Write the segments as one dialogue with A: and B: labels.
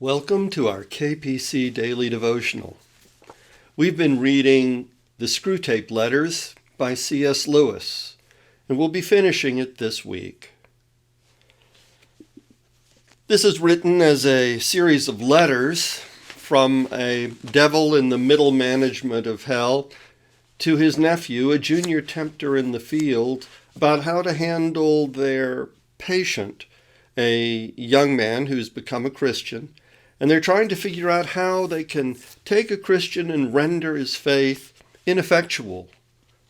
A: Welcome to our KPC Daily Devotional. We've been reading the Screwtape Letters by C.S. Lewis, and we'll be finishing it this week. This is written as a series of letters from a devil in the middle management of hell to his nephew, a junior tempter in the field, about how to handle their patient, a young man who's become a Christian. And they're trying to figure out how they can take a Christian and render his faith ineffectual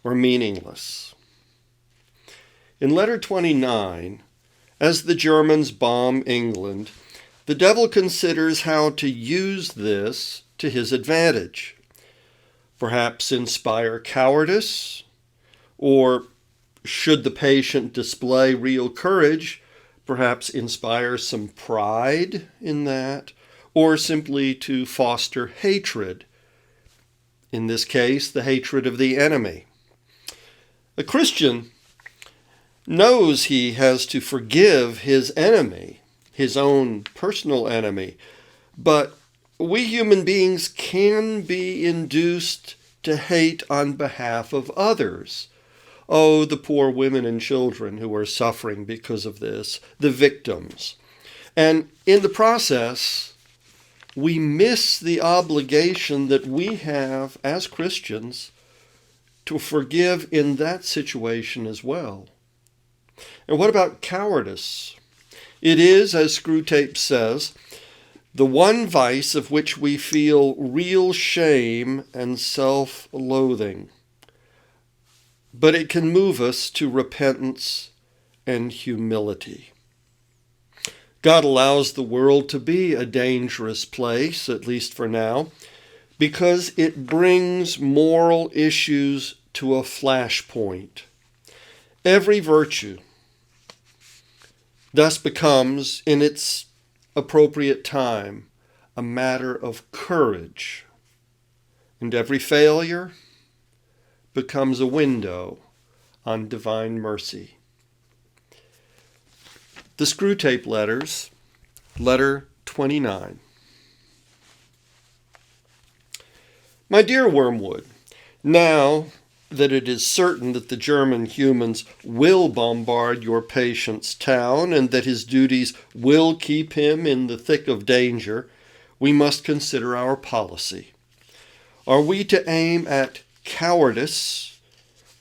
A: or meaningless. In letter 29, as the Germans bomb England, the devil considers how to use this to his advantage. Perhaps inspire cowardice, or should the patient display real courage, perhaps inspire some pride in that, or simply to foster hatred. In this case, the hatred of the enemy. A Christian knows he has to forgive his enemy, his own personal enemy, but we human beings can be induced to hate on behalf of others. Oh, the poor women and children who are suffering because of this, the victims. And in the process, we miss the obligation that we have as Christians to forgive in that situation as well. And what about cowardice? It is, as Screwtape says, the one vice of which we feel real shame and self-loathing. But it can move us to repentance and humility. God allows the world to be a dangerous place, at least for now, because it brings moral issues to a flashpoint. Every virtue thus becomes, in its appropriate time, a matter of courage, and every failure becomes a window on divine mercy. The Screwtape Letters, letter 29. My dear Wormwood, now that it is certain that the German humans will bombard your patient's town and that his duties will keep him in the thick of danger, we must consider our policy. Are we to aim at cowardice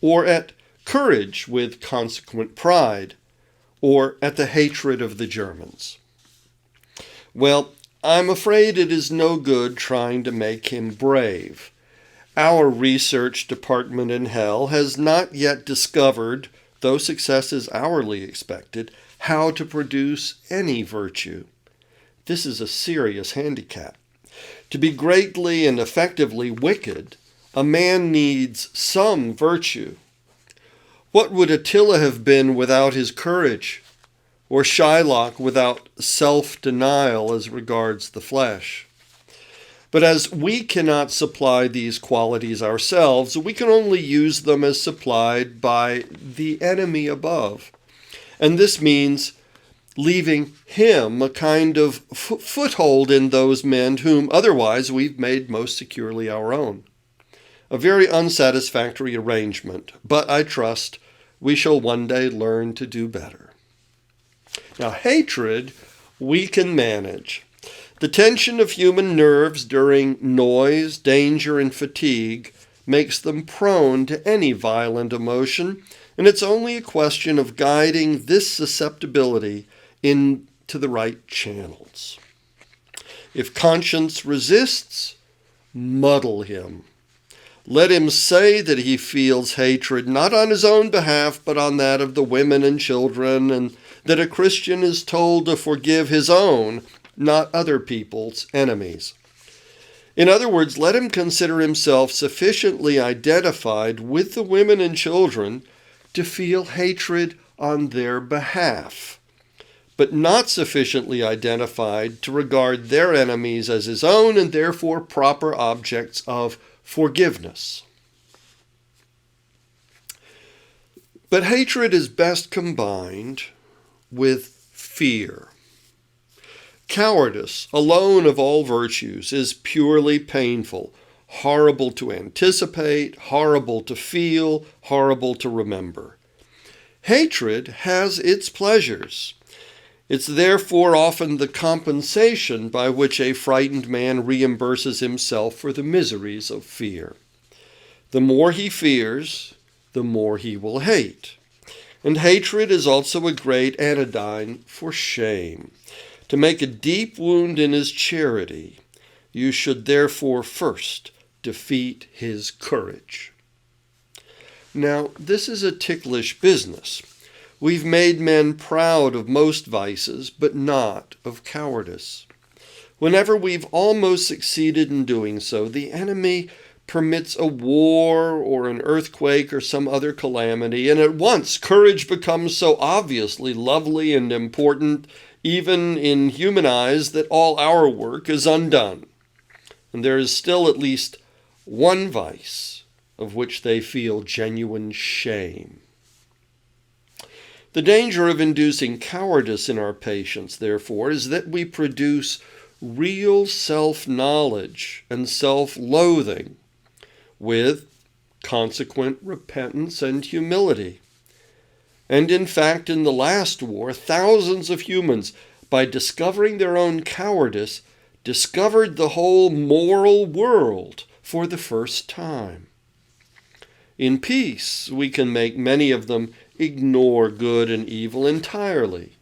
A: or at courage with consequent pride, or at the hatred of the Germans? Well, I'm afraid it is no good trying to make him brave. Our research department in hell has not yet discovered, though success is hourly expected, how to produce any virtue. This is a serious handicap. To be greatly and effectively wicked, a man needs some virtue. What would Attila have been without his courage, or Shylock without self-denial as regards the flesh? But as we cannot supply these qualities ourselves, we can only use them as supplied by the enemy above. And this means leaving him a kind of foothold in those men whom otherwise we've made most securely our own. A very unsatisfactory arrangement, but I trust we shall one day learn to do better. Now, hatred we can manage. The tension of human nerves during noise, danger, and fatigue makes them prone to any violent emotion, and it's only a question of guiding this susceptibility into the right channels. If conscience resists, muddle him. Let him say that he feels hatred not on his own behalf, but on that of the women and children, and that a Christian is told to forgive his own, not other people's enemies. In other words, let him consider himself sufficiently identified with the women and children to feel hatred on their behalf, but not sufficiently identified to regard their enemies as his own and therefore proper objects of forgiveness. But hatred is best combined with fear. Cowardice, alone of all virtues, is purely painful, horrible to anticipate, horrible to feel, horrible to remember. Hatred has its pleasures. It's therefore often the compensation by which a frightened man reimburses himself for the miseries of fear. The more he fears, the more he will hate. And hatred is also a great anodyne for shame. To make a deep wound in his charity, you should therefore first defeat his courage. Now, this is a ticklish business. We've made men proud of most vices, but not of cowardice. Whenever we've almost succeeded in doing so, the enemy permits a war or an earthquake or some other calamity, and at once courage becomes so obviously lovely and important, even in human eyes, that all our work is undone. And there is still at least one vice of which they feel genuine shame. The danger of inducing cowardice in our patients, therefore, is that we produce real self-knowledge and self-loathing with consequent repentance and humility. And in fact, in the last war, thousands of humans, by discovering their own cowardice, discovered the whole moral world for the first time. In peace, we can make many of them ignore good and evil entirely.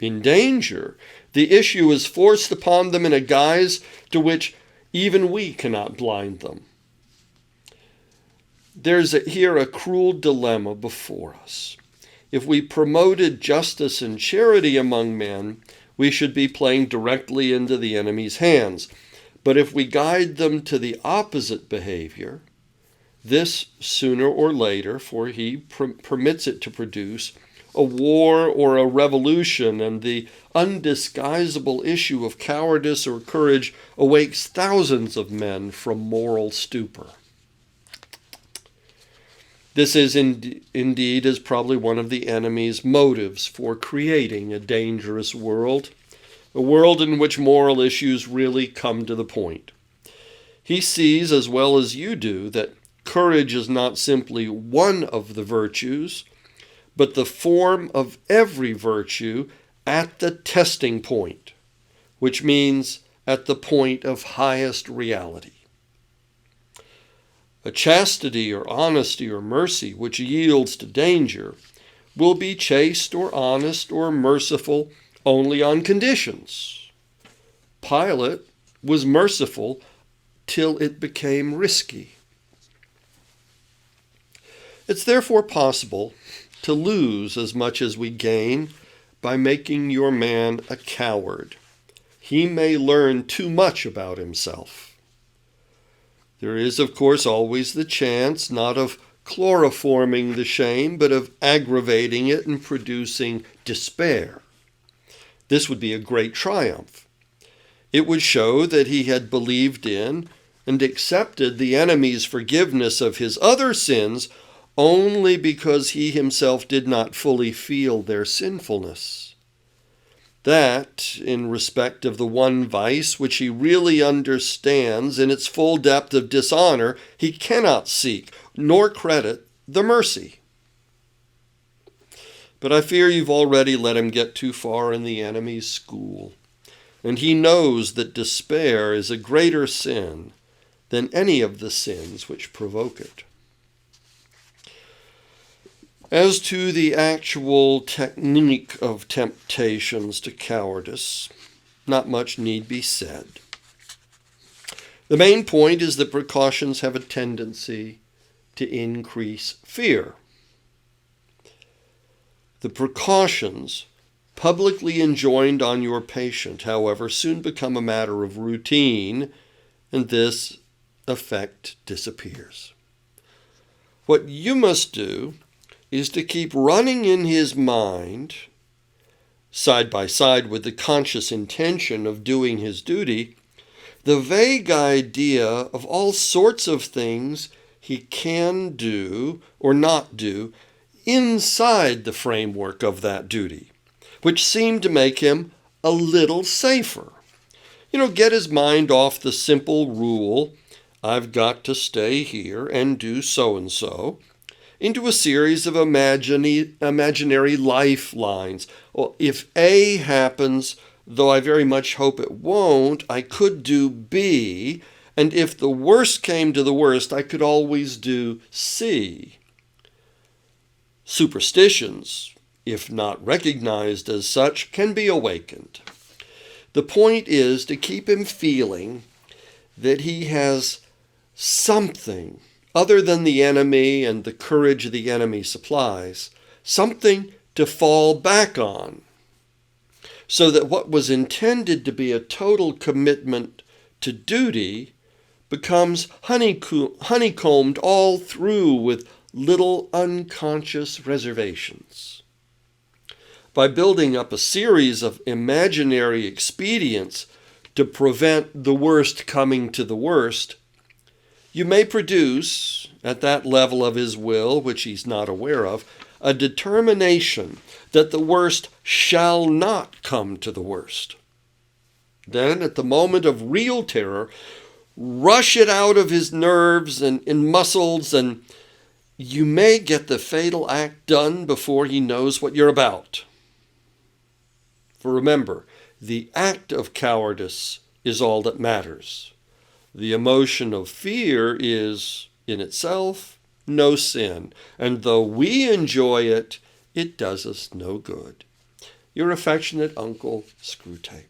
A: In danger, the issue is forced upon them in a guise to which even we cannot blind them. There's here a cruel dilemma before us. If we promoted justice and charity among men, we should be playing directly into the enemy's hands. But if we guide them to the opposite behavior, this sooner or later, for he permits it to produce, a war or a revolution, and the undisguisable issue of cowardice or courage awakes thousands of men from moral stupor. This is indeed is probably one of the enemy's motives for creating a dangerous world, a world in which moral issues really come to the point. He sees, as well as you do, that courage is not simply one of the virtues, but the form of every virtue at the testing point, which means at the point of highest reality. A chastity or honesty or mercy which yields to danger will be chaste or honest or merciful only on conditions. Pilate was merciful till it became risky. It's therefore possible to lose as much as we gain by making your man a coward. He may learn too much about himself. There is, of course, always the chance not of chloroforming the shame, but of aggravating it and producing despair. This would be a great triumph. It would show that he had believed in and accepted the enemy's forgiveness of his other sins only because he himself did not fully feel their sinfulness. That, in respect of the one vice which he really understands in its full depth of dishonor, he cannot seek nor credit the mercy. But I fear you've already let him get too far in the enemy's school, and he knows that despair is a greater sin than any of the sins which provoke it. As to the actual technique of temptations to cowardice, not much need be said. The main point is that precautions have a tendency to increase fear. The precautions publicly enjoined on your patient, however, soon become a matter of routine, and this effect disappears. What you must do is to keep running in his mind, side by side with the conscious intention of doing his duty, the vague idea of all sorts of things he can do or not do inside the framework of that duty, which seem to make him a little safer. Get his mind off the simple rule, I've got to stay here and do so-and-so, into a series of imaginary lifelines. Well, if A happens, though I very much hope it won't, I could do B, and if the worst came to the worst, I could always do C. Superstitions, if not recognized as such, can be awakened. The point is to keep him feeling that he has something other than the enemy and the courage the enemy supplies, something to fall back on, so that what was intended to be a total commitment to duty becomes honeycombed all through with little unconscious reservations. By building up a series of imaginary expedients to prevent the worst coming to the worst, you may produce, at that level of his will which he's not aware of, a determination that the worst shall not come to the worst. Then, at the moment of real terror, rush it out of his nerves and muscles, and you may get the fatal act done before he knows what you're about. For remember, the act of cowardice is all that matters. The emotion of fear is, in itself, no sin, and though we enjoy it, it does us no good. Your affectionate uncle, Screwtape.